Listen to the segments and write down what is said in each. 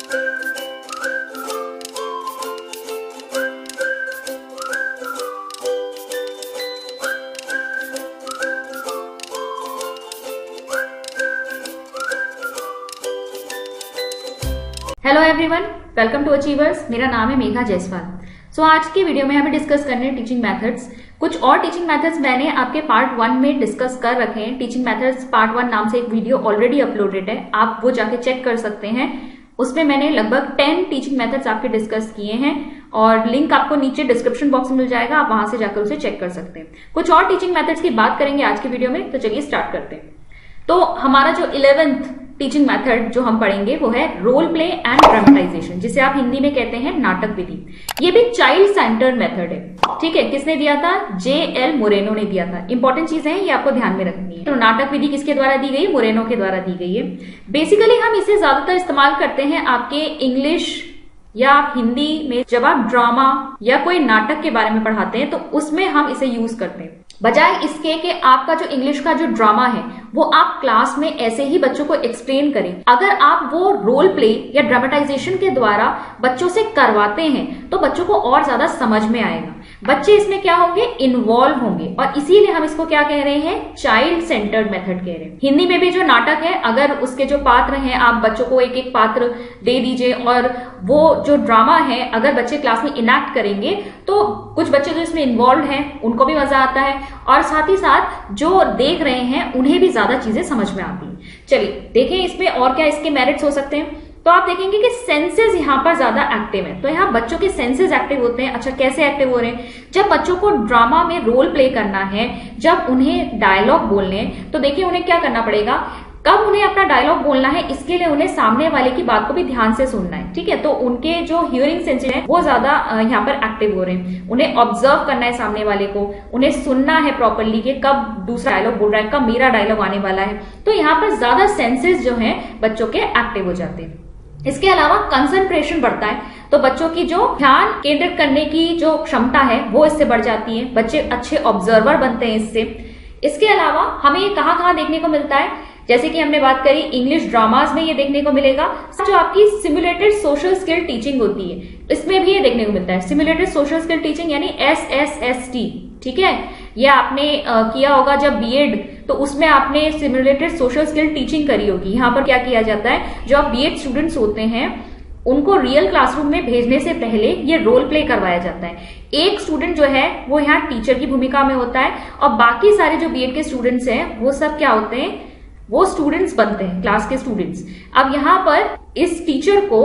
Hello everyone, welcome to Achievers. मेरा नाम है मेघा जायसवाल। आज की वीडियो में हमें डिस्कस करने हैं टीचिंग मेथड्स। कुछ और टीचिंग मेथड्स मैंने आपके पार्ट 1 में डिस्कस कर रखे हैं। टीचिंग मेथड्स पार्ट 1 नाम से एक वीडियो ऑलरेडी अपलोडेड है, आप वो जाके चेक कर सकते हैं। उसमें मैंने लगभग 10 टीचिंग मेथड्स आपके डिस्कस किए हैं और लिंक आपको नीचे डिस्क्रिप्शन बॉक्स में मिल जाएगा, आप वहां से जाकर उसे चेक कर सकते हैं। कुछ और टीचिंग मेथड्स की बात करेंगे आज की वीडियो में, तो चलिए स्टार्ट करते हैं। तो हमारा जो 11th टीचिंग मेथड जो हम पढ़ेंगे वो है रोल प्ले एंड ड्रामेटाइजेशन, जिसे आप हिंदी में कहते हैं नाटक विधि। ये भी चाइल्ड सेंटर्ड मेथड है, ठीक है। किसने दिया था? JL मोरेनो ने दिया था। इंपॉर्टेंट चीजें हैं, ये आपको ध्यान में रखनी है। तो नाटक विधि किसके द्वारा दी गई? मोरेनो के द्वारा दी गई है। बेसिकली हम इसे ज्यादातर इस्तेमाल करते हैं आपके इंग्लिश या हिंदी में जब आप ड्रामा या कोई नाटक के बारे में पढ़ाते हैं, तो उसमें हम इसे यूज करते हैं। बजाय इसके कि आपका जो इंग्लिश का जो ड्रामा है वो आप क्लास में ऐसे ही बच्चों को एक्सप्लेन करें, अगर आप वो रोल प्ले या ड्रामेटाइजेशन के द्वारा बच्चों से करवाते हैं तो बच्चों को और ज्यादा समझ में आएगा। बच्चे इसमें क्या होंगे? इन्वॉल्व होंगे, और इसीलिए हम इसको क्या कह रहे हैं? चाइल्ड सेंटर्ड मेथड कह रहे हैं। हिंदी में भी जो नाटक है, अगर उसके जो पात्र हैं, आप बच्चों को एक एक पात्र दे दीजिए और वो जो ड्रामा है अगर बच्चे क्लास में इनैक्ट करेंगे तो कुछ बच्चे जो इसमें इन्वॉल्व हैं उनको भी मजा आता है, और साथ ही साथ जो देख रहे हैं उन्हें भी ज्यादा चीजें समझ में आती हैं। चलिए देखें इसमें और क्या इसके मेरिट्स हो सकते हैं। तो आप देखेंगे कि सेंसेस यहाँ पर ज्यादा एक्टिव है। तो यहाँ बच्चों के सेंसेस एक्टिव होते हैं। अच्छा, कैसे एक्टिव हो रहे हैं? जब बच्चों को ड्रामा में रोल प्ले करना है, जब उन्हें डायलॉग बोलने हैं, तो देखिए उन्हें क्या करना पड़ेगा। कब उन्हें अपना डायलॉग बोलना है, इसके लिए उन्हें सामने वाले की बात को भी ध्यान से सुनना है, ठीक है। तो उनके जो हियरिंग सेंसेस है वो ज्यादा यहाँ पर एक्टिव हो रहे हैं। उन्हें ऑब्जर्व करना है सामने वाले को, उन्हें सुनना है प्रॉपरली कि कब दूसरा डायलॉग बोल रहा है, कब मेरा डायलॉग आने वाला है। तो यहाँ पर ज्यादा सेंसेस जो है बच्चों के एक्टिव हो जाते हैं। इसके अलावा कंसंट्रेशन बढ़ता है, तो बच्चों की जो ध्यान केंद्रित करने की जो क्षमता है वो इससे बढ़ जाती है। बच्चे अच्छे ऑब्जर्वर बनते हैं इससे। इसके अलावा हमें ये कहाँ देखने को मिलता है? जैसे कि हमने बात करी इंग्लिश ड्रामाज में ये देखने को मिलेगा। जो आपकी सिमुलेटेड सोशल स्किल टीचिंग होती है, इसमें भी ये देखने को मिलता है। सिमुलेटेड सोशल स्किल टीचिंग यानी SSST, ठीक है। ये आपने किया होगा जब B.Ed, तो उसमें आपने सिमुलेटेड सोशल स्किल टीचिंग करी होगी। यहाँ पर क्या किया जाता है, जो आप B.Ed स्टूडेंट्स होते हैं उनको रियल क्लासरूम में भेजने से पहले ये रोल प्ले करवाया जाता है। एक स्टूडेंट जो है वो यहाँ टीचर की भूमिका में होता है, और बाकी सारे जो B.Ed के स्टूडेंट्स हैं वो सब क्या होते हैं? वो स्टूडेंट्स बनते हैं, क्लास के स्टूडेंट्स। अब यहाँ पर इस टीचर को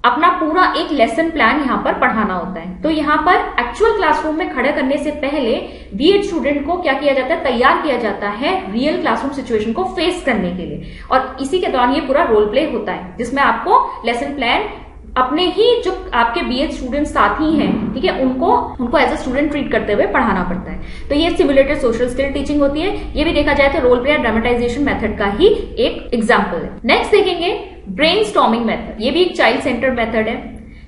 अपना पूरा एक लेसन प्लान यहाँ पर पढ़ाना होता है। तो यहाँ पर एक्चुअल क्लासरूम में खड़े करने से पहले B.Ed स्टूडेंट को क्या किया जाता है? तैयार किया जाता है रियल क्लासरूम सिचुएशन को फेस करने के लिए, और इसी के दौरान ये पूरा रोल प्ले होता है जिसमें आपको लेसन प्लान अपने ही जो आपके B.Ed स्टूडेंट साथी हैं, ठीक है, उनको एज अ स्टूडेंट ट्रीट करते हुए पढ़ाना पड़ता है। तो ये सिमुलेटेड सोशल स्किल टीचिंग होती है। ये भी देखा जाए तो रोल प्ले ड्रामेटाइजेशन मेथड का ही एक एग्जांपल है। नेक्स्ट देखेंगे ब्रेनस्टॉर्मिंग मेथड। ये भी एक चाइल्ड सेंटर्ड मेथड है।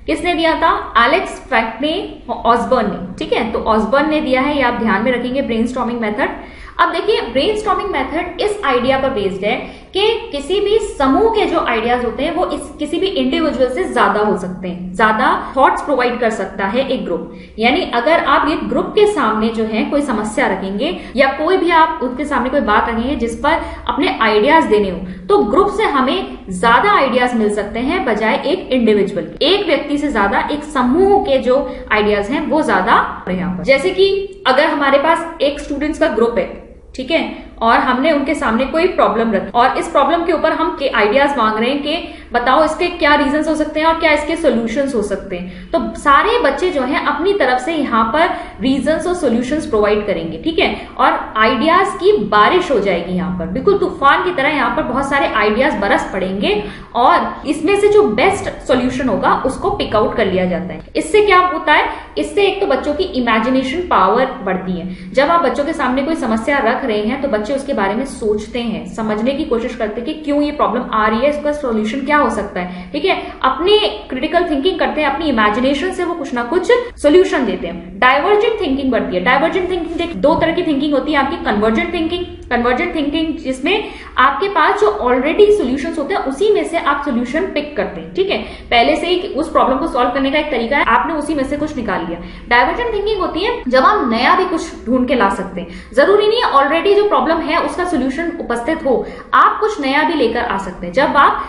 किसने दिया था? एलेक्स फैक्ने ऑसबर्न ने, ठीक है। तो ऑसबर्न ने दिया है, ये आप ध्यान में रखेंगे ब्रेनस्टॉर्मिंग मेथड। अब देखिए ब्रेनस्टॉर्मिंग मेथड इस आइडिया पर बेस्ड है कि किसी भी समूह के जो आइडियाज होते हैं वो किसी भी इंडिविजुअल से ज्यादा हो सकते हैं, ज्यादा थॉट्स प्रोवाइड कर सकता है एक ग्रुप। यानी अगर आप एक ग्रुप के सामने जो है कोई समस्या रखेंगे या कोई भी आप उसके सामने कोई बात रखेंगे जिस पर अपने आइडियाज देने हो, तो ग्रुप से हमें ज्यादा आइडियाज मिल सकते हैं बजाय एक इंडिविजुअल के। एक व्यक्ति से ज्यादा एक समूह के जो आइडियाज हैं वो ज्यादा यहाँ पर। जैसे कि अगर हमारे पास एक स्टूडेंट्स का ग्रुप है, ठीक है, और हमने उनके सामने कोई प्रॉब्लम रखी और इस प्रॉब्लम के ऊपर हम आइडियाज मांग रहे हैं कि बताओ इसके क्या रीजंस हो सकते हैं और क्या इसके सॉल्यूशंस हो सकते हैं। तो सारे बच्चे जो हैं अपनी तरफ से यहाँ पर रीजंस और सॉल्यूशंस प्रोवाइड करेंगे, ठीक है, और आइडियाज की बारिश हो जाएगी। यहाँ पर बिल्कुल तूफान की तरह यहाँ पर बहुत सारे आइडियाज बरस पड़ेंगे और इसमें से जो बेस्ट सॉल्यूशन होगा उसको पिक आउट कर लिया जाता है। इससे क्या होता है? इससे एक तो बच्चों की इमेजिनेशन पावर बढ़ती है। जब आप बच्चों के सामने कोई समस्या रख रहे हैं तो बच्चे उसके बारे में सोचते हैं, समझने की कोशिश करते हैं कि क्यों ये प्रॉब्लम आ रही है, इसका सॉल्यूशन क्या हो सकता है, ठीक है। अपने क्रिटिकल थिंकिंग करते हैं, अपनी इमेजिनेशन से वो कुछ ना कुछ सोल्यूशन देते हैं। डाइवर्जेंट थिंकिंग बढ़ती है। डाइवर्जेंट थिंकिंग दो तरह की थिंकिंग होती है आपकी, कन्वर्जेंट थिंकिंग जिसमें आपके पास जो ऑलरेडी सोल्यूशंस होते हैं उसी में से आप सोल्यूशन पिक करते हैं, ठीक है। पहले से ही उस प्रॉब्लम को सॉल्व करने का एक तरीका है, आपने उसी में से कुछ निकाल लिया। डाइवर्जेंट थिंकिंग होती है जब आप नया भी कुछ ढूंढ के ला सकते हैं, जरूरी नहीं है ऑलरेडी जो प्रॉब्लम है उसका सोल्यूशन उपस्थित हो, आप कुछ नया भी लेकर आ सकते हैं। जब आप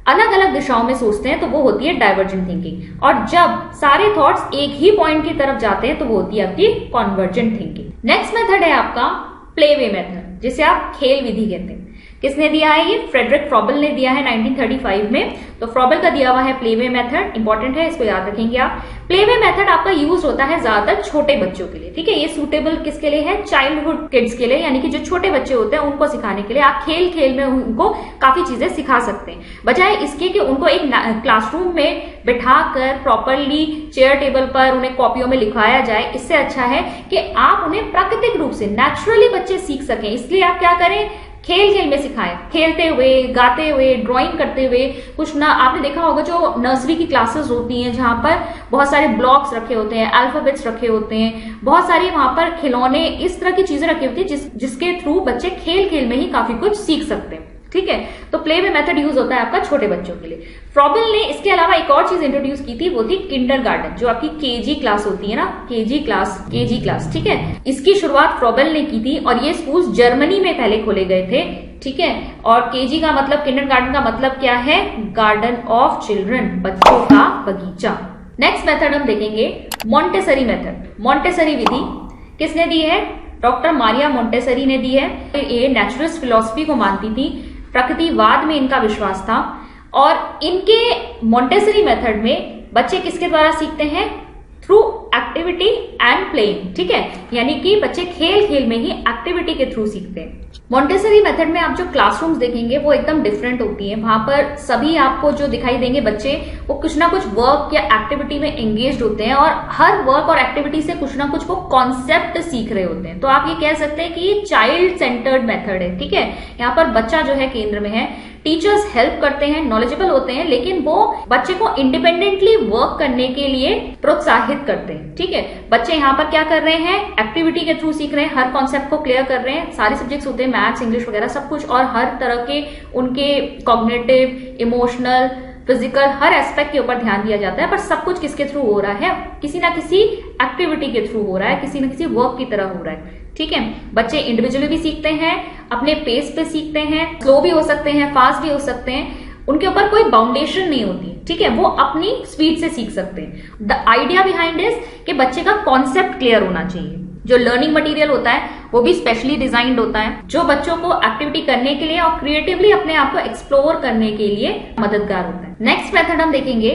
अलग अलग दिशाओं में सोचते हैं तो वो होती है डाइवर्जेंट थिंकिंग, और जब सारे थॉट्स एक ही पॉइंट की तरफ जाते हैं तो वो होती है आपकी कॉन्वर्जेंट थिंकिंग। नेक्स्ट मेथड है आपका प्लेवे मेथड, जिसे आप खेल विधि कहते हैं। किसने दिया है ये? फ्रेडरिक फ्रॉबल ने दिया है 1935 में। तो फ्रॉबल का दिया हुआ है प्लेवे मेथड, इंपॉर्टेंट है, इसको याद रखेंगे आप। प्लेवे मेथड आपका यूज होता है ज्यादातर छोटे बच्चों के लिए, ठीक है। ये सूटेबल किसके लिए है? चाइल्डहुड किड्स के लिए, यानी कि जो छोटे बच्चे होते हैं उनको सिखाने के लिए। आप खेल खेल में उनको काफी चीजें सिखा सकते हैं, बजाय इसके कि उनको एक क्लासरूम में बिठाकर प्रॉपरली चेयर टेबल पर उन्हें कॉपियों में लिखवाया जाए। इससे अच्छा है कि आप उन्हें प्राकृतिक रूप से नेचुरली बच्चे सीख सकें, इसलिए आप क्या करें? खेल खेल में सिखाएं, खेलते हुए, गाते हुए, ड्राइंग करते हुए। कुछ ना, आपने देखा होगा जो नर्सरी की क्लासेस होती हैं जहां पर बहुत सारे ब्लॉक्स रखे होते हैं, अल्फाबेट्स रखे होते हैं, बहुत सारी वहां पर खिलौने, इस तरह की चीजें रखी होती है जिसके थ्रू बच्चे खेल खेल में ही काफी कुछ सीख सकते हैं, ठीक है। तो प्लेवे मेथड यूज होता है आपका छोटे बच्चों के लिए। फ्रॉबल ने इसके अलावा एक और चीज इंट्रोड्यूस की थी, वो थी किंडरगार्टन, जो आपकी केजी क्लास होती है ना, केजी क्लास, ठीक है। इसकी शुरुआत फ्रॉबल ने की थी और ये स्कूल जर्मनी में पहले खोले गए थे, ठीक है। और केजी का मतलब, किंडरगार्टन का मतलब क्या है? गार्डन ऑफ चिल्ड्रन, बच्चों का बगीचा। नेक्स्ट मेथड हम देखेंगे मॉन्टेसरी मेथड। मॉन्टेसरी विधि किसने दी है? डॉक्टर मारिया मॉन्टेसरी ने दी है। ये नेचुरलिस्ट फिलॉसफी को मानती थी, प्रकृतिवाद में इनका विश्वास था, और इनके मॉन्टेसरी मेथड में बच्चे किसके द्वारा सीखते हैं? थ्रू एक्टिविटी एंड प्लेइंग, ठीक है। यानी कि बच्चे खेल खेल में ही एक्टिविटी के थ्रू सीखते हैं। मॉन्टेसरी मेथड में आप जो क्लासरूम्स देखेंगे वो एकदम डिफरेंट होती है। वहां पर सभी आपको जो दिखाई देंगे बच्चे, वो कुछ ना कुछ वर्क या एक्टिविटी में एंगेज होते हैं, और हर वर्क और एक्टिविटी से कुछ ना कुछ वो कॉन्सेप्ट सीख रहे होते हैं। तो आप ये कह सकते हैं कि ये चाइल्ड सेंटर्ड मेथड है, ठीक है। यहाँ पर बच्चा जो है केंद्र में है, टीचर्स हेल्प करते हैं, नॉलेजेबल होते हैं, लेकिन वो बच्चे को इंडिपेंडेंटली वर्क करने के लिए प्रोत्साहित करते हैं, ठीक है। बच्चे यहाँ पर क्या कर रहे हैं? एक्टिविटी के थ्रू सीख रहे हैं, हर कॉन्सेप्ट को क्लियर कर रहे हैं। सारे सब्जेक्ट्स होते हैं, मैथ्स, इंग्लिश वगैरह सब कुछ, और हर तरह के उनके कॉग्निटिव, इमोशनल, फिजिकल, हर एस्पेक्ट के ऊपर ध्यान दिया जाता है। पर सब कुछ किसके थ्रू हो रहा है? किसी ना किसी एक्टिविटी के थ्रू हो रहा है, किसी ना किसी वर्क की तरह हो रहा है, ठीक है। बच्चे इंडिविजुअली भी सीखते हैं, अपने पेस पे सीखते हैं, स्लो भी हो सकते हैं, फास्ट भी हो सकते हैं, उनके ऊपर कोई बाउंडेशन नहीं होती, ठीक है। वो अपनी स्पीड से सीख सकते हैं। द आइडिया बिहाइंड इज कि बच्चे का कॉन्सेप्ट क्लियर होना चाहिए। जो लर्निंग मटेरियल होता है वो भी स्पेशली डिजाइंड होता है, जो बच्चों को एक्टिविटी करने के लिए और क्रिएटिवली अपने आप को एक्सप्लोर करने के लिए मददगार होता है। नेक्स्ट मेथड हम देखेंगे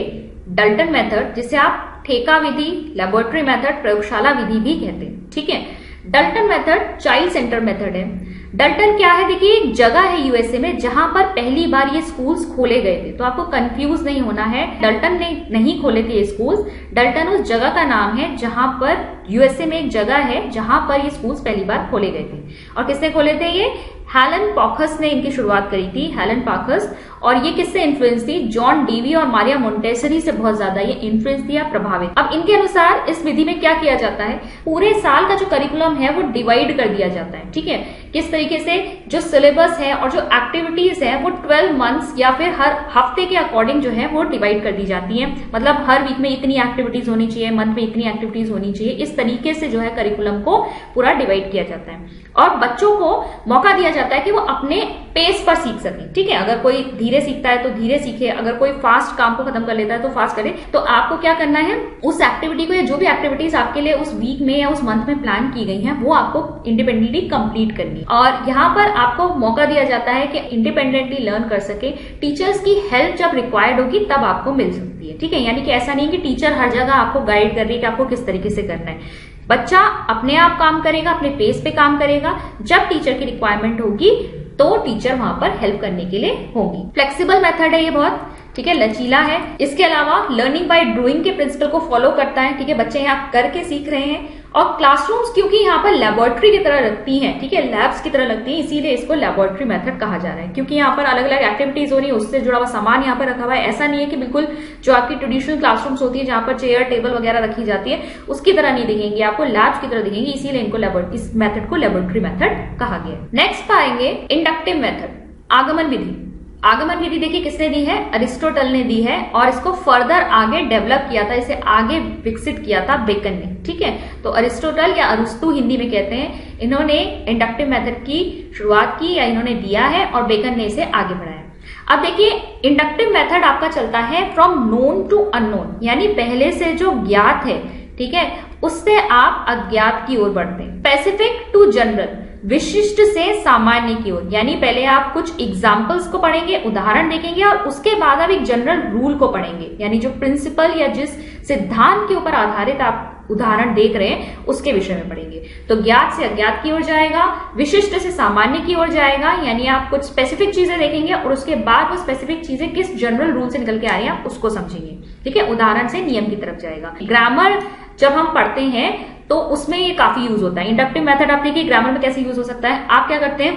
डल्टन मेथड, जिसे आप ठेका विधि, लेबोरेटरी मेथड, प्रयोगशाला विधि भी कहते हैं, ठीक है। डल्टन मेथड चाइल्ड सेंटर मेथड है। डल्टन क्या है? देखिए, एक जगह है यूएसए में जहां पर पहली बार ये स्कूल्स खोले गए थे, तो आपको कंफ्यूज नहीं होना है। डल्टन ने नहीं खोले थे ये स्कूल्स, डल्टन उस जगह का नाम है जहां पर यूएसए में एक जगह है जहां पर ये स्कूल्स पहली बार खोले गए थे। और किसने खोले थे ये? हेलन पॉकस ने इनकी शुरुआत करी थी, हेलन पॉकस। और ये किससे इन्फ्लुएंस थी? जॉन डीवी और मारिया मोंटेसरी से बहुत ज्यादा ये इन्फ्लुएंस थी या प्रभावित। अब इनके अनुसार इस विधि में क्या किया जाता है? पूरे साल का जो करिकुलम है वो डिवाइड कर दिया जाता है, ठीक है। किस तरीके से? जो सिलेबस है और जो एक्टिविटीज है वो 12 मंथ्स या फिर हर हफ्ते के अकॉर्डिंग जो है वो डिवाइड कर दी जाती है। मतलब हर वीक में इतनी एक्टिविटीज होनी चाहिए, मंथ में इतनी एक्टिविटीज होनी चाहिए। इस तरीके से जो है करिकुलम को पूरा डिवाइड किया जाता है, और बच्चों को मौका दिया जाता है कि वो अपने पेस पर सीख सके, ठीक है। अगर कोई धीरे सीखता है तो धीरे सीखे, अगर कोई फास्ट काम को खत्म कर लेता है तो फास्ट करे। तो आपको क्या करना है? उस एक्टिविटी को या जो भी एक्टिविटीज आपके लिए उस वीक में या उस मंथ में प्लान की गई हैं वो आपको इंडिपेंडेंटली कंप्लीट करनी। और यहाँ पर आपको मौका दिया जाता है कि इंडिपेंडेंटली लर्न कर सके। टीचर्स की हेल्प जब रिक्वायर्ड होगी तब आपको मिल सकती है, ठीक है। यानी कि ऐसा नहीं कि टीचर हर जगह आपको गाइड कर रही है कि आपको किस तरीके से करना है। बच्चा अपने आप काम करेगा, अपने पेस पे काम करेगा। जब टीचर की रिक्वायरमेंट होगी तो टीचर वहां पर हेल्प करने के लिए होगी। फ्लेक्सिबल मेथड है ये बहुत, ठीक है, लचीला है। इसके अलावा लर्निंग बाय डूइंग के प्रिंसिपल को फॉलो करता है, ठीक है। बच्चे यहाँ करके सीख रहे हैं और क्लासरूम्स क्योंकि यहाँ पर लेबोरेटरी की तरह लगती हैं, ठीक है, लैब्स की तरह लगती हैं, इसीलिए इसको लेबोरेटरी मेथड कहा जा रहा है, क्योंकि यहाँ पर अलग अलग एक्टिविटीज हो रही है, उससे जुड़ा हुआ सामान यहाँ पर रखा हुआ है। ऐसा नहीं है कि बिल्कुल जो आपकी ट्रेडिशनल क्लासरूम्स होती है जहां पर चेयर टेबल वगैरह रखी जाती है उसकी तरह नहीं दिखेंगे, आपको लैब्स की तरह दिखेंगे, इसीलिए इनको इस मेथड को लेबोरेटरी मेथड कहा गया। नेक्स्ट पाएंगे इंडक्टिव मेथड, आगमन विधि। आगमन विधि देखिए किसने दी है, अरिस्टोटल ने दी है, और इसको फर्दर आगे डेवलप किया था, इसे आगे विकसित किया था बेकन ने, ठीक है। तो अरिस्टोटल या अरिस्तु हिंदी में कहते हैं, इन्होंने इंडक्टिव मेथड की शुरुआत की या इन्होंने दिया है और बेकन ने इसे आगे बढ़ाया। अब देखिए इंडक्टिव मेथड आपका चलता है फ्रॉम नोन टू अननोन, यानी पहले से जो ज्ञात है, ठीक है, उससे आप अज्ञात की ओर बढ़ते हैं। स्पेसिफिक टू जनरल, विशिष्ट से सामान्य की ओर, यानी पहले आप कुछ एग्जाम्पल्स को पढ़ेंगे, उदाहरण देखेंगे, और उसके बाद आप एक जनरल रूल को पढ़ेंगे, यानी जो प्रिंसिपल या जिस सिद्धांत के ऊपर आधारित आप उदाहरण देख रहे हैं उसके विषय में पढ़ेंगे। तो ज्ञात से अज्ञात की ओर जाएगा, विशिष्ट से सामान्य की ओर जाएगा, यानी आप कुछ स्पेसिफिक चीजें देखेंगे और उसके बाद वो स्पेसिफिक चीजें किस जनरल रूल से निकल के आ रही है आप उसको समझेंगे, ठीक है, उदाहरण से नियम की तरफ जाएगा। ग्रामर जब हम पढ़ते हैं तो उसमें ये काफी यूज होता है। इंडक्टिव मेथड आप देखिए ग्रामर में कैसे यूज हो सकता है। आप क्या करते हैं,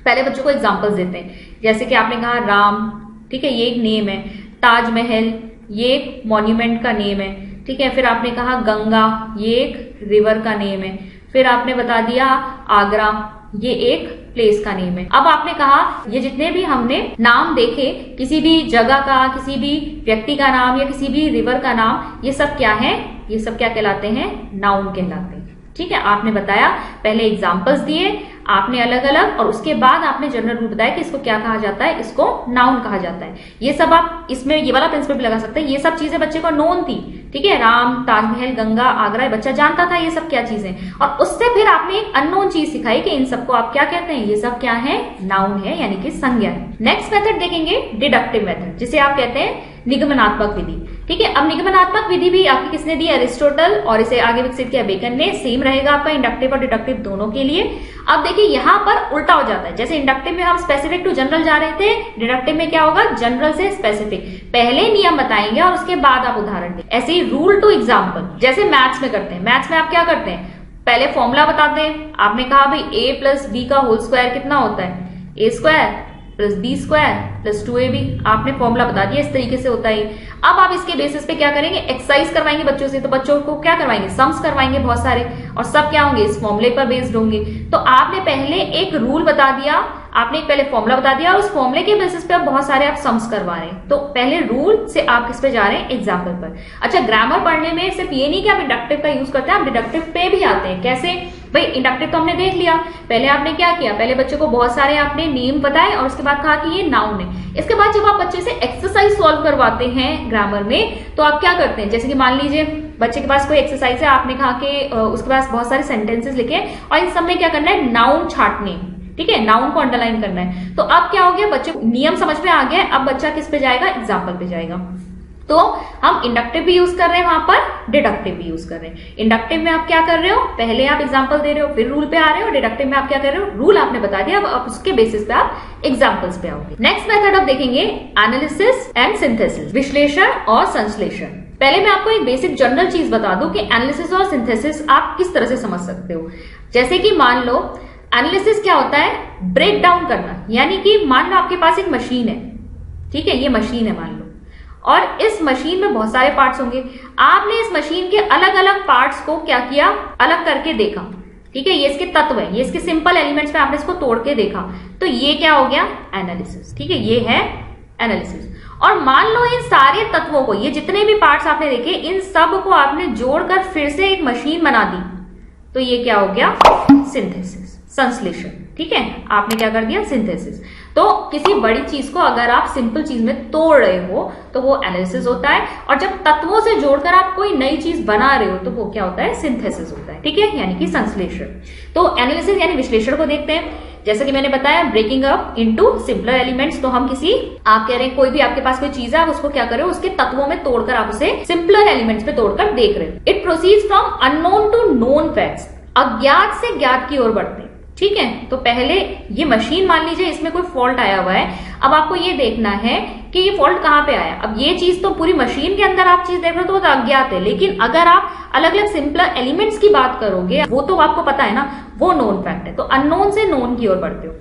पहले बच्चों को एग्जाम्पल्स देते हैं, जैसे कि आपने कहा राम, ठीक है, ये एक नेम है, ताजमहल ये एक मॉन्यूमेंट का नेम है, ठीक है, फिर आपने कहा गंगा ये एक रिवर का नेम है, फिर आपने बता दिया आगरा ये एक प्लेस का नेम है। अब आपने कहा ये जितने भी हमने नाम देखे, किसी भी जगह का, किसी भी व्यक्ति का नाम या किसी भी रिवर का नाम, ये सब क्या है, ये सब क्या कहलाते हैं, नाउन कहलाते हैं, ठीक है। आपने बताया, पहले एग्जाम्पल्स दिए आपने अलग अलग, और उसके बाद आपने जनरल रूल बताया कि इसको क्या कहा जाता है, इसको नाउन कहा जाता है। ये सब आप इसमें ये वाला प्रिंसिपल भी लगा सकते हैं, ये सब चीजें बच्चे को नोन थी, ठीक है, राम, ताजमहल, गंगा, आगरा, बच्चा जानता था ये सब क्या चीजें, और उससे फिर आपने एक अननोन चीज सिखाई कि इन सबको आप क्या कहते हैं, ये सब क्या है, नाउन है, यानी कि संज्ञा है। नेक्स्ट मेथड देखेंगे डिडक्टिव मेथड, जिसे आप कहते हैं निगमनात्मक विधि, ठीक है। अब निगमनात्मक विधि भी आपकी किसने दी, अरिस्टोटल, और इसे आगे विकसित किया बेकन ने। सेम रहेगा आपका इंडक्टिव और डिडक्टिव दोनों के लिए। अब देखिए यहाँ पर उल्टा हो जाता है, जैसे इंडक्टिव में हम स्पेसिफिक टू जनरल जा रहे थे, डिडक्टिव में क्या होगा, जनरल से स्पेसिफिक, पहले नियम बताएंगे और उसके बाद आप उदाहरण दें। ऐसे ही रूल टू एग्जाम्पल, जैसे मैथ्स में करते हैं। मैथ्स में आप क्या करते हैं, पहले फॉर्मूला बताते हैं। आपने कहा भाई a प्लस बी का होल स्क्वायर कितना होता है, A square plus B square plus 2ab, आपने फॉर्मूला बता दिया, इस तरीके से होता है। अब आप इसके बेसिस पे क्या करेंगे, एक्सरसाइज करवाएंगे बच्चों से, तो बच्चों को क्या करवाएंगे, सम्स करवाएंगे बहुत सारे, और सब क्या होंगे, इस फॉर्मूले पर बेस्ड होंगे। तो आपने पहले एक रूल बता दिया, आपने एक पहले फॉर्मूला बता दिया, और उस फॉर्मूले के बेसिस पे आप बहुत सारे आप सम्स करवा रहे हैं। तो पहले रूल से आप किस पे जा रहे हैं, एग्जाम्पल पर। अच्छा, ग्रामर पढ़ने में सिर्फ ये नहीं कि आप इंडक्टिव का यूज करते हैं, आप डिडक्टिव पे भी आते हैं। कैसे भाई, इंडक्टिव तो हमने देख लिया, पहले आपने क्या किया, पहले बच्चों को बहुत सारे आपने नेम बताए और उसके बाद कहा कि ये नाउन है। इसके बाद जब आप बच्चे से एक्सरसाइज सॉल्व करवाते हैं ग्रामर में, तो आप क्या करते हैं, जैसे कि मान लीजिए बच्चे के पास कोई एक्सरसाइज है, आपने कहा कि उसके पास बहुत सारे सेंटेंसेस लिखे और इन सब में क्या करना है, नाउन छांटने, ठीक है, नाउन को अंडरलाइन करना है। तो अब क्या हो गया, बच्चे नियम समझ में आ गया, अब बच्चा किस पे जाएगा, एग्जाम्पल पे जाएगा। तो हम इंडक्टिव भी यूज कर रहे हैं वहां पर, डिडक्टिव भी यूज कर रहे हैं। इंडक्टिव में आप क्या कर रहे हो, पहले आप एग्जांपल दे रहे हो, फिर रूल पे आ रहे हो। डिडक्टिव में आप क्या कर रहे हो, रूल आपने बता दिया, अब उसके बेसिस पे आप एग्जांपल्स पे आओगे। नेक्स्ट मेथड आप देखेंगे एनालिसिस एंड सिंथेसिस, विश्लेषण और संश्लेषण। पहले मैं आपको एक बेसिक जनरल चीज बता दूं कि एनालिसिस और सिंथेसिस आप किस तरह से समझ सकते हो। जैसे कि मान लो एनालिसिस क्या होता है, ब्रेक डाउन करना, यानी कि मान लो आपके पास एक मशीन है, ठीक है, ये मशीन है मान लो, और इस मशीन में बहुत सारे पार्ट्स होंगे। आपने इस मशीन के अलग अलग पार्ट्स को क्या किया, अलग करके देखा, ठीक है, ये इसके तत्व है, ये इसके सिंपल एलिमेंट्स पे आपने इसको तोड़ के देखा, तो ये क्या हो गया, एनालिसिस, ठीक है, ये है एनालिसिस। और मान लो इन सारे तत्वों को, ये जितने भी पार्ट्स आपने देखे, इन सब को आपने जोड़कर फिर से एक मशीन बना दी, तो ये क्या हो गया, सिंथेसिस, संश्लेषण, ठीक है, आपने क्या कर दिया, सिंथेसिस। तो किसी बड़ी चीज को अगर आप सिंपल चीज में तोड़ रहे हो तो वो एनालिसिस होता है, और जब तत्वों से जोड़कर आप कोई नई चीज बना रहे हो तो वो क्या होता है, सिंथेसिस होता है, ठीक है, यानी कि संश्लेषण। तो एनालिसिस यानी विश्लेषण को देखते हैं। जैसे कि मैंने बताया, breaking up into simpler elements, तो हम किसी, आप कह रहे हैं कोई भी आपके पास कोई चीज है, आप उसको क्या कर रहे हो, उसके तत्वों में तोड़कर आप उसे सिंपलर एलिमेंट्स पे तोड़कर देख रहे हो। It proceeds from unknown to known facts, अज्ञात से ज्ञात की ओर बढ़ते हैं, ठीक है। तो पहले ये मशीन मान लीजिए इसमें कोई फॉल्ट आया हुआ है, अब आपको ये देखना है कि ये फॉल्ट कहाँ पे आया। अब ये चीज तो पूरी मशीन के अंदर आप चीज देख रहे हो तो वो तो अज्ञात है, लेकिन अगर आप अलग अलग सिंपल एलिमेंट्स की बात करोगे वो तो आपको पता है ना, वो नोन फैक्ट है। तो अननोन से नोन की ओर बढ़ते हो।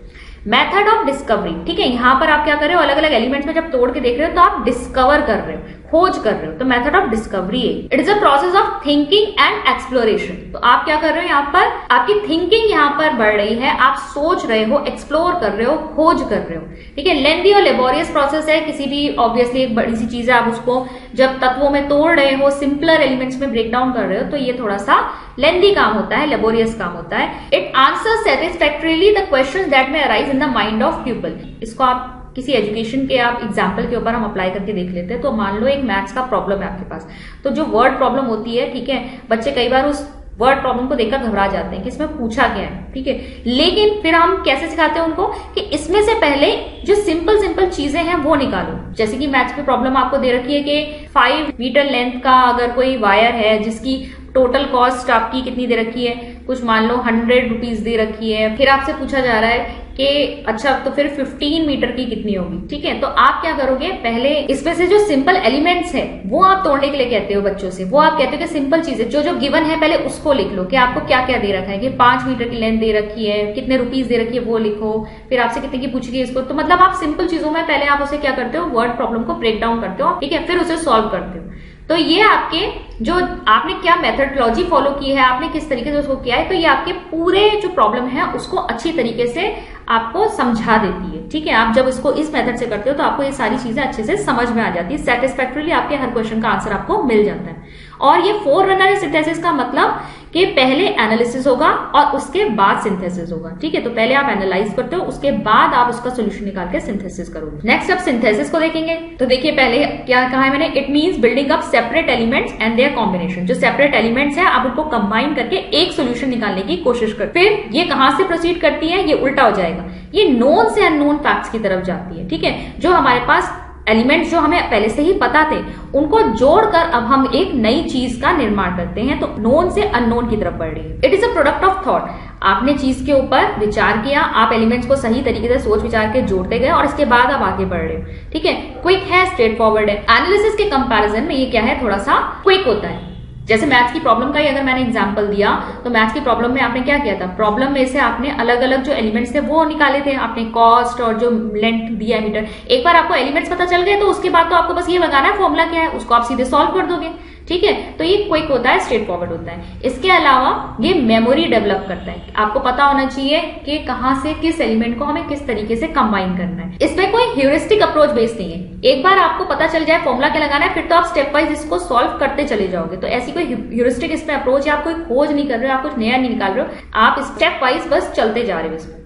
मेथड ऑफ डिस्कवरी, ठीक है, यहां पर आप क्या कर रहे हो, अलग अलग एलिमेंट्स में जब तोड़ के देख रहे हो तो आप डिस्कवर कर रहे हो, खोज कर रहे हो, तो मेथड ऑफ डिस्कवरी है। It is a process of thinking and exploration. तो आप क्या कर रहे हो, यहाँ पर आपकी थिंकिंग यहाँ पर बढ़ रही है, आप सोच रहे हो, एक्सप्लोर कर रहे हो, खोज कर रहे हो, ठीक है। लेंथी और लेबोरियस प्रोसेस है, किसी भी ऑब्वियसली एक बड़ी सी चीज है, आप उसको जब तत्वों में तोड़ रहे हो, सिंपलर एलिमेंट्स में ब्रेक डाउन कर रहे हो, तो ये थोड़ा सा लेंथी काम होता है, लेबोरियस काम होता है। It answers satisfactorily the questions that may arise in the mind of people. इसको आप किसी एजुकेशन के आप एग्जाम्पल के ऊपर हम अप्लाई करके देख लेते हैं। तो मान लो एक मैथ्स का प्रॉब्लम है आपके पास, तो जो वर्ड प्रॉब्लम होती है, ठीक है, बच्चे कई बार उस वर्ड प्रॉब्लम को देखकर घबरा जाते हैं कि इसमें पूछा क्या है, ठीक है। लेकिन फिर हम कैसे सिखाते हैं उनको कि इसमें से पहले जो सिंपल चीजें हैं वो निकालो। जैसे कि मैथ्स की प्रॉब्लम आपको दे रखी है कि 5 मीटर लेंथ का अगर कोई वायर है जिसकी टोटल कॉस्ट आपकी कितनी दे रखी है, कुछ मान लो 100 रुपीज दे रखी है। फिर आपसे पूछा जा रहा है कि अच्छा तो फिर 15 मीटर की कितनी होगी, ठीक है। तो आप क्या करोगे, पहले इसमें से जो सिंपल एलिमेंट्स है वो आप तोड़ने के लिए कहते हो बच्चों से। वो आप कहते हो कि सिंपल चीजें जो जो गिवन है पहले उसको लिख लो कि आपको क्या क्या दे रखा है, कि 5 मीटर की लेंथ दे रखी है, कितने रुपीज दे रखी है वो लिखो, फिर आपसे कितने की पूछ गई इसको। तो मतलब आप सिंपल चीजों में पहले आप उसे क्या करते हो, वर्ड प्रॉब्लम को ब्रेक डाउन करते हो, ठीक है, फिर उसे सॉल्व करते हो। तो ये आपके जो आपने क्या मेथडोलॉजी फॉलो की है, आपने किस तरीके से उसको किया है, तो ये आपके पूरे जो प्रॉब्लम है उसको अच्छी तरीके से आपको समझा देती है, ठीक है। आप जब इसको इस मेथड से करते हो तो आपको ये सारी चीजें अच्छे से समझ में आ जाती है, सेटिस्फैक्टरीली आपके हर क्वेश्चन का आंसर आपको मिल जाता है। और ये फोररनर सिंथेसिस का मतलब कि पहले एनालिसिस होगा और उसके बाद सिंथेसिस होगा, ठीक है। तो पहले आप एनालाइज करते हो, उसके बाद आप उसका सोल्यूशन निकाल के सिंथेसिस करोगे। नेक्स्ट अब सिंथेसिस को देखेंगे। तो देखिए पहले क्या कहा है मैंने, it means building up separate elements and there combination. जो सेपरेट एलिमेंट्स है आप उनको कंबाइन करके एक सोल्यूशन निकालने की कोशिश करते। फिर ये कहां से प्रोसीड करती है, ये उल्टा हो जाएगा, ये नोन से अननोन फैक्ट्स की तरफ जाती है, ठीक है। जो हमारे पास एलिमेंट्स जो हमें पहले से ही पता थे उनको जोड़कर अब हम एक नई चीज का निर्माण करते हैं, तो नोन से अननोन की तरफ बढ़ रही है। It is a product of thought. आपने चीज के ऊपर विचार किया, आप एलिमेंट्स को सही तरीके से सोच विचार के जोड़ते गए और इसके बाद आप आगे बढ़ रहे हो, ठीक है। क्विक है, स्ट्रेट फॉरवर्ड है। एनालिसिस के कंपैरिजन में ये क्या है, थोड़ा सा क्विक होता है। जैसे मैथ्स की प्रॉब्लम का ही अगर मैंने एग्जांपल दिया, तो मैथ्स की प्रॉब्लम में आपने क्या किया था, प्रॉब्लम में से आपने अलग अलग जो एलिमेंट्स थे वो निकाले थे, आपने कॉस्ट और जो लेंथ दिया मीटर। एक बार आपको एलिमेंट्स पता चल गए तो उसके बाद तो आपको बस ये लगाना है फॉर्मूला क्या है, उसको आप सीधे सॉल्व कर दोगे, ठीक है। तो ये क्विक होता है, स्ट्रेट फॉरवर्ड होता है। इसके अलावा ये मेमोरी डेवलप करता है। आपको पता होना चाहिए कि कहां से किस एलिमेंट को हमें किस तरीके से कंबाइन करना है। इसमें कोई ह्यूरिस्टिक अप्रोच बेस्ड नहीं है। एक बार आपको पता चल जाए फॉर्मूला क्या लगाना है, फिर तो आप स्टेप वाइज इसको सॉल्व करते चले जाओगे। तो ऐसी कोई ह्यूरिस्टिक इसमें अप्रोच है, आप कोई खोज नहीं कर रहे हो, आप कुछ नया नहीं निकाल रहे हो, आप स्टेप वाइज बस चलते जा रहे हो। इसमें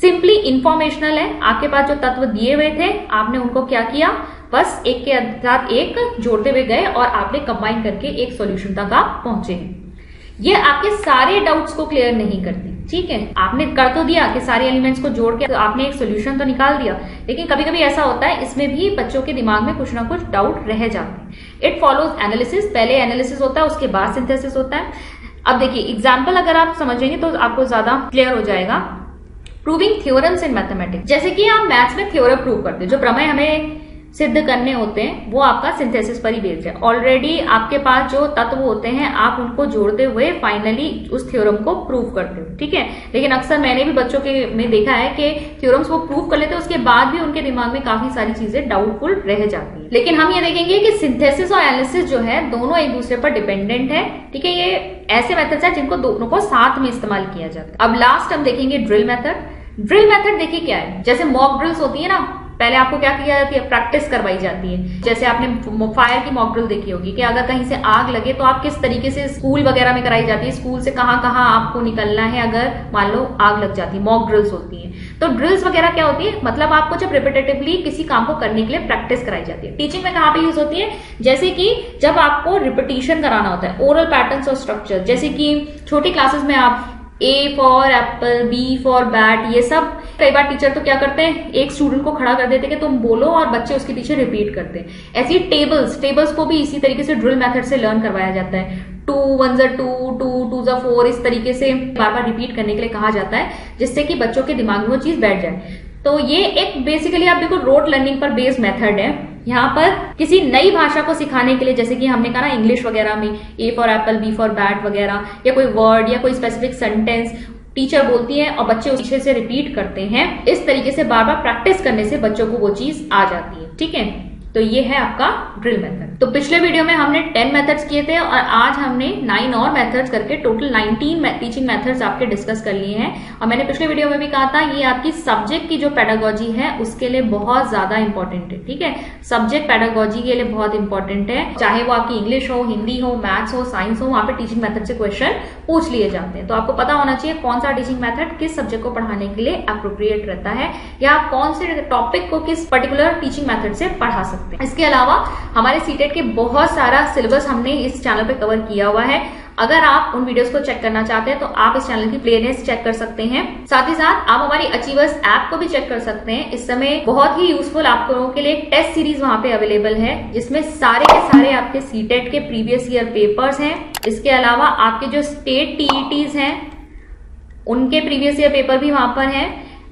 सिंपली इंफॉर्मेशनल है। आपके पास जो तत्व दिए हुए थे आपने उनको क्या किया, बस एक के साथ एक जोड़ते हुए गए और आपने कंबाइन करके एक सॉल्यूशन तक आप पहुंचे हैं। ये आपके सारे डाउट्स को क्लियर नहीं करती, ठीक है। आपने कर तो दिया कि सारे एलिमेंट्स को जोड़ के तो आपने एक सॉल्यूशन तो निकाल दिया, लेकिन कभी कभी ऐसा होता है इसमें भी बच्चों के दिमाग में कुछ ना कुछ डाउट रह जाते हैं। It follows analysis. पहले एनालिसिस होता है, उसके बाद सिंथेसिस होता है। अब देखिए एग्जाम्पल अगर आप समझेंगे तो आपको ज्यादा क्लियर हो जाएगा। Proving theorems in mathematics. जैसे कि आप मैथ्स में थ्योरम प्रूव करते हैं, जो प्रमेय हमें सिद्ध करने होते हैं वो आपका सिंथेसिस पर ही बेस्ड है। ऑलरेडी आपके पास जो तत्व होते हैं आप उनको जोड़ते हुए फाइनली उस थ्योरम को प्रूव करते हो, ठीक है। लेकिन अक्सर मैंने भी बच्चों के में देखा है कि थ्योरम्स वो प्रूव कर लेते हैं, उसके बाद भी उनके दिमाग में काफी सारी चीजें डाउटफुल रह जाती है। लेकिन हम ये देखेंगे कि सिंथेसिस और एनालिसिस जो है दोनों एक दूसरे पर डिपेंडेंट है, ठीक है। ये ऐसे मेथड्स है जिनको दोनों को साथ में इस्तेमाल किया जाता है। अब लास्ट हम देखेंगे ड्रिल मेथड। ड्रिल मेथड देखिए क्या है, जैसे मॉक ड्रिल्स होती है ना, पहले आपको क्या किया जाती है, प्रैक्टिस करवाई जाती है। जैसे आपने फायर की मॉक ड्रिल देखी होगी कि अगर कहीं से आग लगे तो आप किस तरीके से, स्कूल वगैरह में कराई जाती है, स्कूल से कहाँ कहाँ आपको निकलना है अगर मान लो आग लग जाती है, मॉक ड्रिल्स होती है। तो ड्रिल्स वगैरह क्या होती है, मतलब आपको जब रिपीटेटिवली किसी काम को करने के लिए प्रैक्टिस कराई जाती है। टीचिंग में कहाँ पे यूज होती है, जैसे कि जब आपको रिपीटिशन कराना होता है, ओरल पैटर्न्स और स्ट्रक्चर। जैसे कि छोटी क्लासेस में आप A for Apple, B for bat, ये सब कई बार टीचर तो क्या करते हैं, एक स्टूडेंट को खड़ा कर देते हैं कि तुम बोलो और बच्चे उसके पीछे रिपीट करते हैं। ऐसी टेबल्स को भी इसी तरीके से ड्रिल मेथड से लर्न करवाया जाता है। 2 1 2 2 2 4 इस तरीके से बार बार रिपीट करने के लिए कहा जाता है, जिससे कि बच्चों के दिमाग में वो चीज बैठ जाए। तो ये एक बेसिकली आप देखो रोट लर्निंग पर बेस्ड मेथड है। यहाँ पर किसी नई भाषा को सिखाने के लिए, जैसे कि हमने कहा ना इंग्लिश वगैरह में A for apple, B for bat वगैरह, या कोई वर्ड या कोई स्पेसिफिक सेंटेंस टीचर बोलती है और बच्चे उस से रिपीट करते हैं, इस तरीके से बार बार प्रैक्टिस करने से बच्चों को वो चीज आ जाती है। ठीक है, तो ये है आपका ड्रिल मेथड। तो पिछले वीडियो में हमने 10 मेथड्स किए थे और आज हमने 9 और मेथड्स करके टोटल 19 टीचिंग मेथड्स आपके डिस्कस कर लिए हैं। और मैंने पिछले वीडियो में भी कहा था ये आपकी सब्जेक्ट की जो पेडागोजी है उसके लिए बहुत ज्यादा इंपॉर्टेंट है। ठीक है, सब्जेक्ट पेडागोजी के लिए बहुत इंपॉर्टेंट है, चाहे वो आपकी इंग्लिश हो, हिंदी हो, मैथ्स हो, साइंस हो, वहां पे टीचिंग मेथड से क्वेश्चन पूछ लिए जाते हैं। तो आपको पता होना चाहिए कौन सा टीचिंग मेथड किस सब्जेक्ट को पढ़ाने के लिए अप्रोप्रिएट रहता है, या आप कौन से टॉपिक को किस पर्टिकुलर टीचिंग मेथड से पढ़ा सकते हैं। इसके अलावा हमारे सीटेट के बहुत सारा सिलेबस हमने इस चैनल पे कवर किया हुआ है। अगर आप उन वीडियोस को चेक करना चाहते हैं तो आप इस चैनल की प्लेलिस्ट चेक कर सकते हैं। साथ ही साथ आप हमारी अचीवर्स ऐप को भी चेक कर सकते हैं। इस समय बहुत ही यूजफुल आप लोगों के लिए एक टेस्ट सीरीज वहां पे अवेलेबल है, जिसमें सारे के सारे आपके सीटेट के प्रीवियस ईयर पेपर्स हैं। इसके अलावा आपके जो स्टेट टीईटीज हैं उनके प्रीवियस ईयर पेपर भी वहां पर हैं।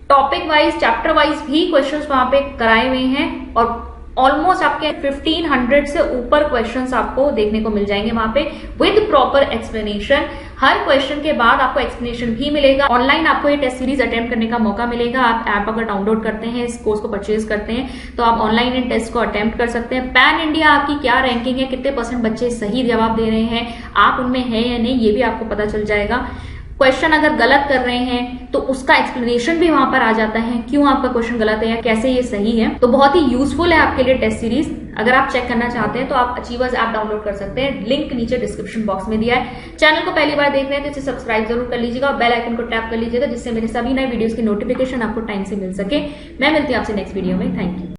टॉपिक वाइज, चैप्टर वाइज भी क्वेश्चंस वहां पे कराए हुए हैं और ऑलमोस्ट आपके 1500 से ऊपर क्वेश्चंस आपको देखने को मिल जाएंगे वहां पे with proper explanation. Her question के बाद आपको एक्सप्लेनेशन भी मिलेगा। ऑनलाइन आपको ये टेस्ट सीरीज अटेम्प्ट करने का मौका मिलेगा। आप ऐप अगर डाउनलोड करते हैं, इस कोर्स को परचेज करते हैं तो आप ऑनलाइन इन टेस्ट को अटेम्प्ट कर सकते हैं। पैन इंडिया आपकी क्या रैंकिंग है, कितने % बच्चे सही जवाब दे रहे हैं, आप उनमें है या नहीं, ये भी आपको पता चल जाएगा। क्वेश्चन अगर गलत कर रहे हैं तो उसका एक्सप्लेनेशन भी वहां पर आ जाता है, क्यों आपका क्वेश्चन गलत है या कैसे ये सही है। तो बहुत ही यूजफुल है आपके लिए टेस्ट सीरीज। अगर आप चेक करना चाहते हैं तो आप अचीवर्स ऐप डाउनलोड कर सकते हैं, लिंक नीचे डिस्क्रिप्शन बॉक्स में दिया है। चैनल को पहली बार देख रहे हैं तो इसे सब्सक्राइब जरूर कर लीजिएगा और बेल आइकन को टैप कर लीजिएगा, जिससे मेरे सभी नए वीडियोस की नोटिफिकेशन आपको टाइम से मिल सके। मैं मिलती हूं आपसे नेक्स्ट वीडियो में। Thank you.